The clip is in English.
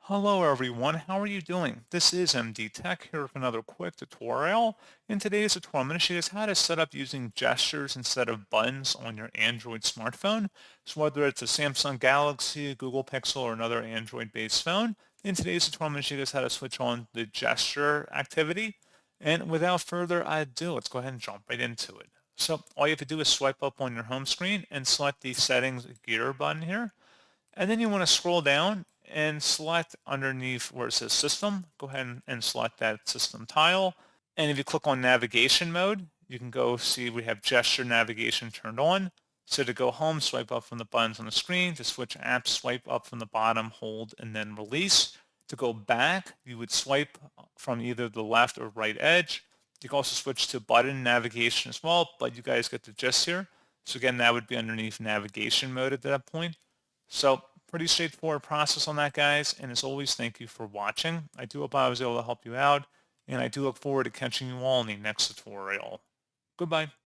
Hello everyone, how are you doing? This is MD Tech here with another quick tutorial. In today's tutorial, I'm going to show you guys how to set up using gestures instead of buttons on your Android smartphone. So whether it's a Samsung Galaxy, Google Pixel, or another Android-based phone, in today's tutorial, I'm going to show you guys how to switch on the gesture activity. And without further ado, let's go ahead and jump right into it. So all you have to do is swipe up on your home screen and select the settings gear button here. And then you want to scroll down and select underneath where it says system. Go ahead and select that system tile. And if you click on navigation mode, you can go see we have gesture navigation turned on. So to go home, swipe up from the buttons on the screen. To switch apps, swipe up from the bottom, hold, and then release. To go back, you would swipe from either the left or right edge. You can also switch to button navigation as well, but you guys get the gist here. So again, that would be underneath navigation mode at that point. So pretty straightforward process on that, guys. And as always, thank you for watching. I do hope I was able to help you out, and I do look forward to catching you all in the next tutorial. Goodbye.